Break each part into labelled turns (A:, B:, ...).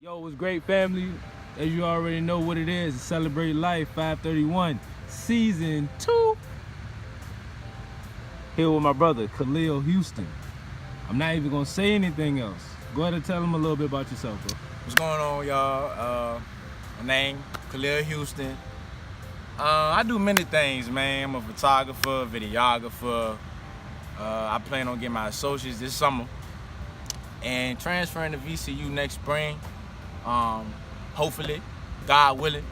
A: Yo, what's great, family? As you already know what it is, Celebrate Life 531, Season 2. Here with my brother, Khalil Houston. I'm not even gonna say anything else. Go ahead and tell him a little bit about yourself, bro.
B: What's going on, y'all? My name, Khalil Houston. I do many things, man. I'm a photographer, videographer. I plan on getting my associates this summer and transferring to VCU next spring. Hopefully, God willing,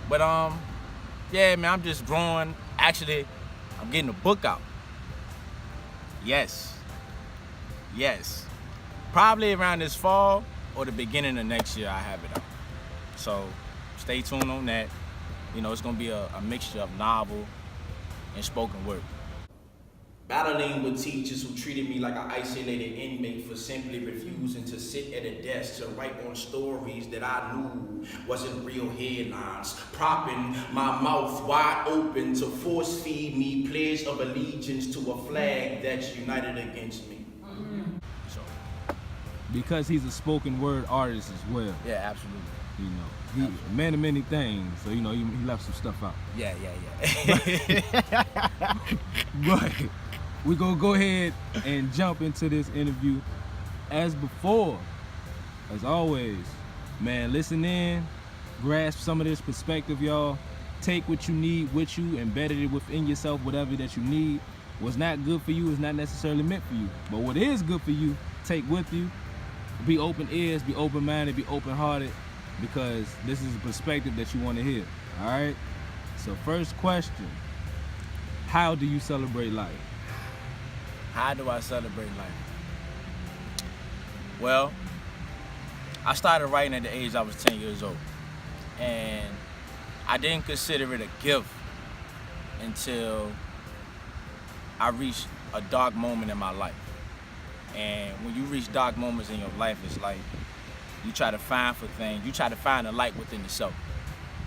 B: But yeah, man, I'm just growing. Actually, I'm getting a book out. Yes. Probably around this fall or the beginning of next year, I have it out. So stay tuned on that. It's gonna be a mixture of novel and spoken word.
C: Battling with teachers who treated me like an isolated inmate for simply refusing to sit at a desk to write on stories that I knew wasn't real headlines, propping my mouth wide open to force feed me pledge of allegiance to a flag that's united against me. So,
A: Because he's a spoken word artist as well.
B: Yeah, absolutely.
A: He man of many things, so he left some stuff out.
B: Yeah.
A: But we're gonna go ahead and jump into this interview. As before, as always, man, listen in, grasp some of this perspective, y'all. Take what you need with you, embed it within yourself, whatever that you need. What's not good for you is not necessarily meant for you. But what is good for you, take with you. Be open ears, be open-minded, be open-hearted, because this is a perspective that you want to hear. All right? So first question, how do you celebrate life?
B: How do I celebrate life? Well, I started writing at the age I was 10 years old. And I didn't consider it a gift until I reached a dark moment in my life. And when you reach dark moments in your life, it's like you try to find for things. You try to find a light within yourself.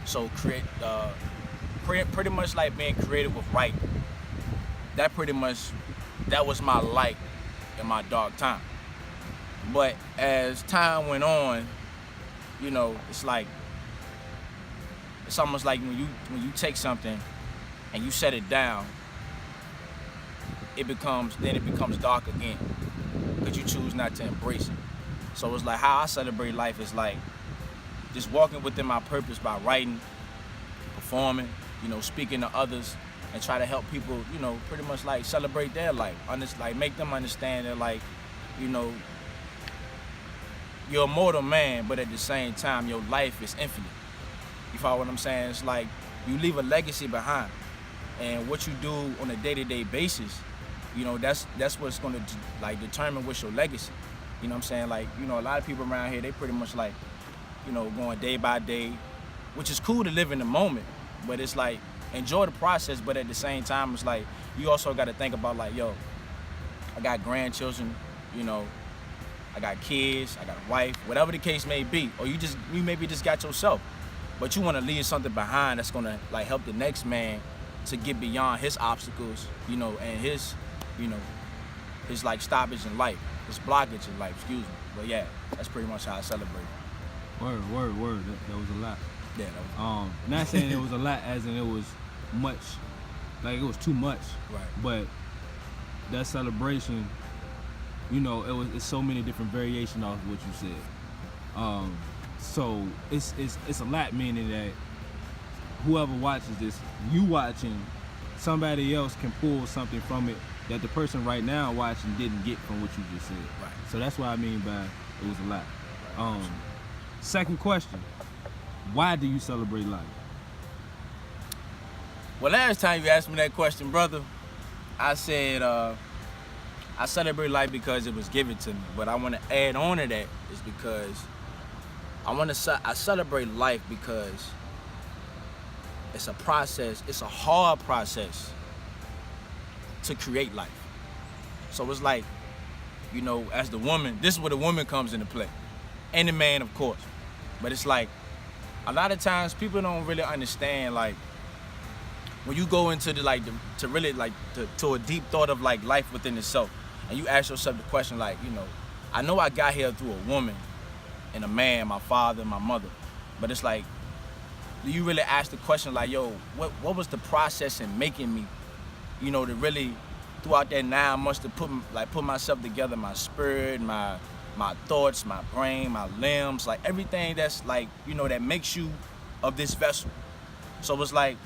B: So pretty much like being creative with writing. That was my light in my dark time. But as time went on, it's almost like when you take something and you set it down, it becomes dark again because you choose not to embrace it. So it's like how I celebrate life is like just walking within my purpose by writing, performing, speaking to others, and try to help people, pretty much like celebrate their life. Make them understand that you're a mortal man, but at the same time, your life is infinite. You follow what I'm saying? It's like you leave a legacy behind. And what you do on a day-to-day basis, that's what's gonna determine what's your legacy. You know what I'm saying? A lot of people around here, they pretty much going day by day, which is cool to live in the moment, but it's like, enjoy the process, but at the same time, it's like, you also got to think about I got grandchildren, I got kids, I got a wife, whatever the case may be, or you maybe just got yourself, but you want to leave something behind that's going to help the next man to get beyond his obstacles, and his stoppage in life, his blockage in life, excuse me. But yeah, that's pretty much how I celebrate.
A: Word. That was a lot.
B: Yeah, that was
A: not saying it was a lot as in it was much, like it was too much.
B: Right.
A: But that celebration, it's so many different variations off what you said. So it's a lot, meaning that whoever watches this, you watching, somebody else can pull something from it that the person right now watching didn't get from what you just said.
B: Right.
A: So that's what I mean by it was a lot. Second question, why do you celebrate life?
B: Well, last time you asked me that question, brother, I said I celebrate life because it was given to me. But I want to add on to that is because I celebrate life because it's a process. It's a hard process to create life. So it's like, as the woman, this is where the woman comes into play, and the man, of course. But it's like a lot of times people don't really understand when you go into to a deep thought of life within itself, and you ask yourself the question I know I got here through a woman, and a man, my father, my mother. But it's like, do you really ask the question like, yo, what was the process in making me, you know, to really, throughout that 9 months, to put myself together, my spirit, my thoughts, my brain, my limbs, like everything that's like, you know, that makes you of this vessel. So it's like,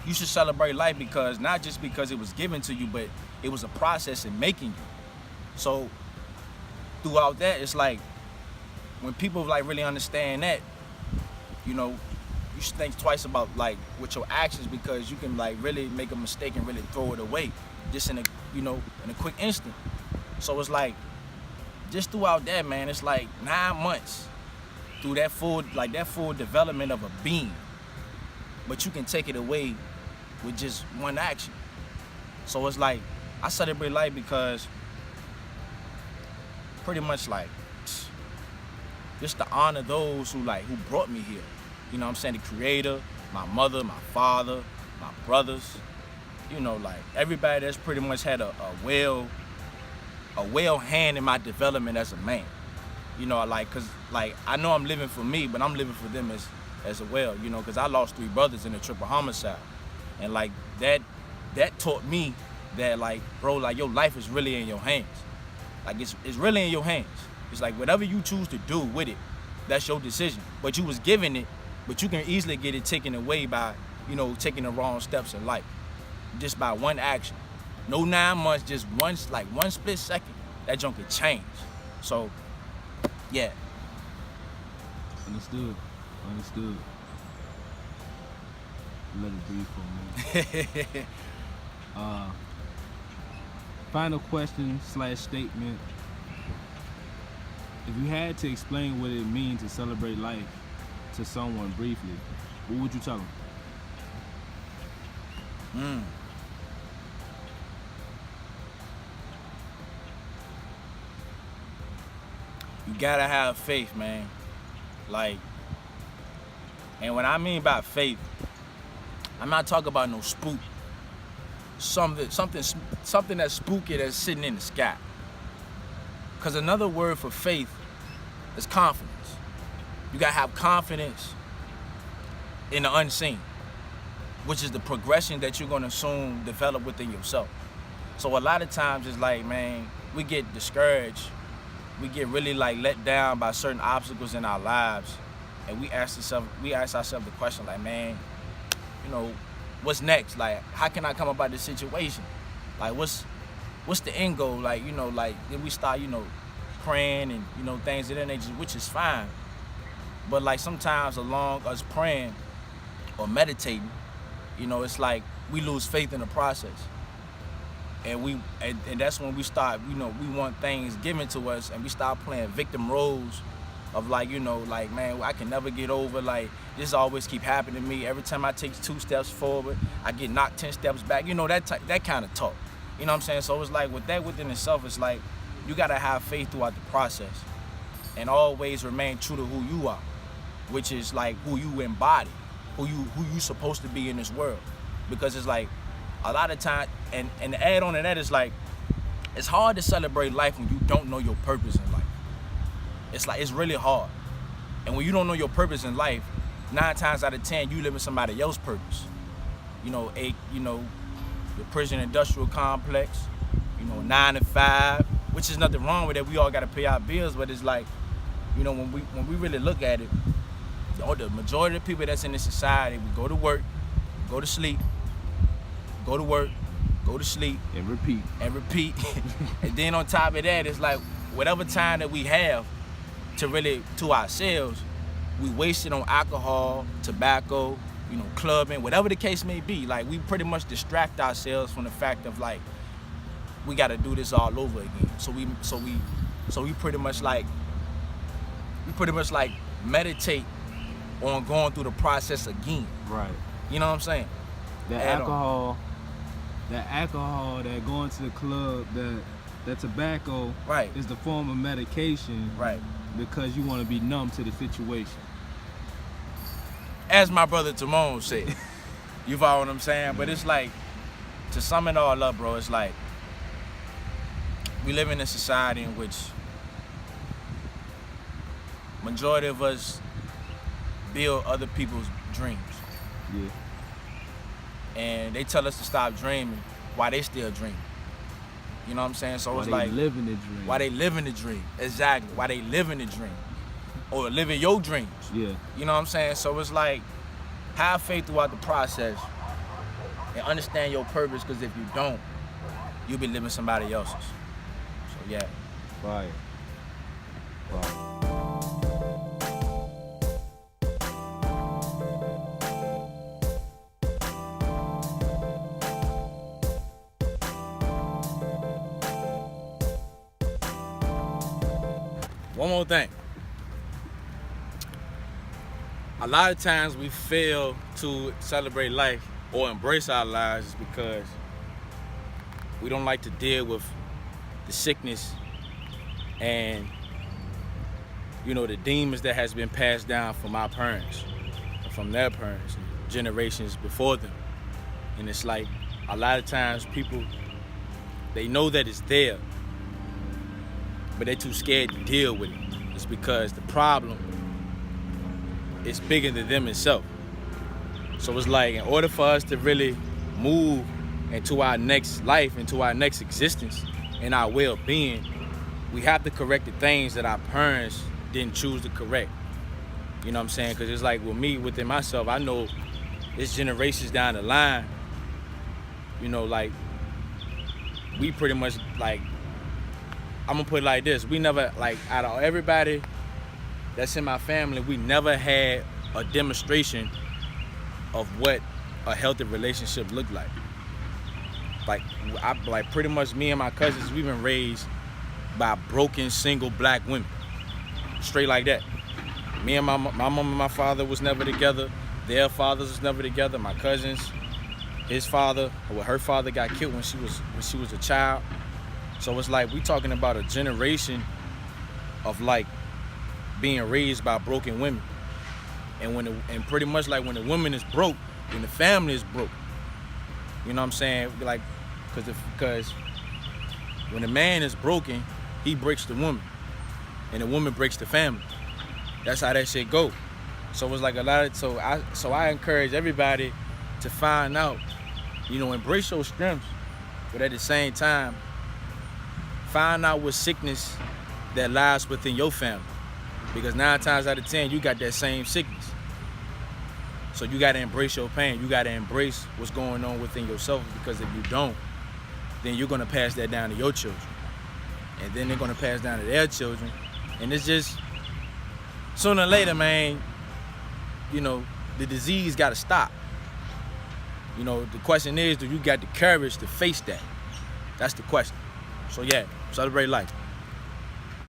B: you should celebrate life because, not just because it was given to you, but it was a process in making you. So throughout that, it's like, when people like really understand that, you know, you should think twice about like with your actions, because you can like really make a mistake and really throw it away just in a, you know, in a quick instant. So it's like, just throughout that, man, it's like 9 months through that full development of a being, but you can take it away with just one action. So it's like, I celebrate life because pretty much like just to honor those who brought me here. You know what I'm saying? The creator, my mother, my father, my brothers, you know, like everybody that's pretty much had a well hand in my development as a man. You know, like, cause like I know I'm living for me, but I'm living for them as well, you know, cause I lost 3 brothers in a triple homicide. And like that taught me that like, bro, like your life is really in your hands. Like it's really in your hands. It's like whatever you choose to do with it, that's your decision. But you was given it, but you can easily get it taken away by, you know, taking the wrong steps in life. Just by one action. No 9 months, just one split second, that junk could change. So, yeah.
A: Understood. Let it breathe for a minute. Final question / statement. If you had to explain what it means to celebrate life to someone briefly, what would you tell them?
B: You gotta have faith, man. Like, and what I mean by faith, I'm not talking about no spook. Something that's spooky that's sitting in the sky. Cause another word for faith is confidence. You gotta have confidence in the unseen, which is the progression that you're gonna soon develop within yourself. So a lot of times it's like, man, we get discouraged. We get really like let down by certain obstacles in our lives. And we ask ourselves the question like, man, you know, what's next? Like, how can I come about this situation? Like, what's the end goal? Like, you know, like then we start, you know, praying and, you know, things of that nature, which is fine. But like sometimes along us praying or meditating, you know, it's like we lose faith in the process. And that's when we start, you know, we want things given to us and we start playing victim roles of like, you know, like, man, I can never get over, like, this always keep happening to me. Every time I take 2 steps forward, I get knocked 10 steps back. You know, that kind of talk. You know what I'm saying? So it's like with that within itself, it's like you got to have faith throughout the process and always remain true to who you are, which is like who you embody, who you supposed to be in this world. Because it's like a lot of time, and to add on to that is like, it's hard to celebrate life when you don't know your purpose in life. It's like, it's really hard. And when you don't know your purpose in life, 9 times out of 10, you live in somebody else's purpose. You know, the prison industrial complex, you know, 9 to 5, which is nothing wrong with it. We all got to pay our bills, but it's like, you know, when we really look at it, the majority of the people that's in this society, we go to work, go to sleep, go to work, go to sleep,
A: and repeat.
B: And then on top of that, it's like whatever time that we have to ourselves, we waste it on alcohol, tobacco, you know, clubbing, whatever the case may be. Like, we pretty much distract ourselves from the fact of like, we got to do this all over again. So we pretty much like meditate on going through the process again.
A: Right.
B: You know what I'm saying?
A: That alcohol, that going to the club, that tobacco,
B: right,
A: is the form of medication,
B: right?
A: Because you want to be numb to the situation.
B: As my brother Timone said, you follow what I'm saying? But it's like, to sum it all up, bro, it's like we live in a society in which majority of us build other people's dreams.
A: Yeah.
B: And they tell us to stop dreaming while they still dreaming. You know what I'm saying? So it's like
A: living the dream.
B: why they living the dream. Exactly. Why they living the dream. Or living your dreams.
A: Yeah.
B: You know what I'm saying? So it's like, have faith throughout the process and understand your purpose, because if you don't, you'll be living somebody else's. So yeah.
A: Fire. Fire.
B: One more thing. A lot of times we fail to celebrate life or embrace our lives because we don't like to deal with the sickness and, you know, the demons that has been passed down from our parents, from their parents, and generations before them. And it's like, a lot of times people, they know that it's there, but they're too scared to deal with it. It's because the problem is bigger than them itself. So it's like, in order for us to really move into our next life, into our next existence, and our well-being, we have to correct the things that our parents didn't choose to correct. You know what I'm saying? Because it's like, with me, within myself, I know it's generations down the line, you know, like, we pretty much, like, I'm gonna put it like this. We never, like, out of everybody that's in my family, we never had a demonstration of what a healthy relationship looked like. Like pretty much me and my cousins, we've been raised by broken, single black women. Straight like that. Me and my mom and my father was never together. Their fathers was never together. My cousins, her father got killed when she was a child. So it's like, we talking about a generation of, like, being raised by broken women. And pretty much like, when the woman is broke, when the family is broke. You know what I'm saying? Like, because when the man is broken, he breaks the woman. And the woman breaks the family. That's how that shit go. So it's like so I encourage everybody to find out, you know, embrace your strengths, but at the same time, find out what sickness that lies within your family. Because 9 times out of 10, you got that same sickness. So you gotta embrace your pain. You gotta embrace what's going on within yourself, because if you don't, then you're gonna pass that down to your children. And then they're gonna pass down to their children. And it's just, sooner or later, man, you know, the disease gotta stop. You know, the question is, do you got the courage to face that? That's the question. So yeah, celebrate life.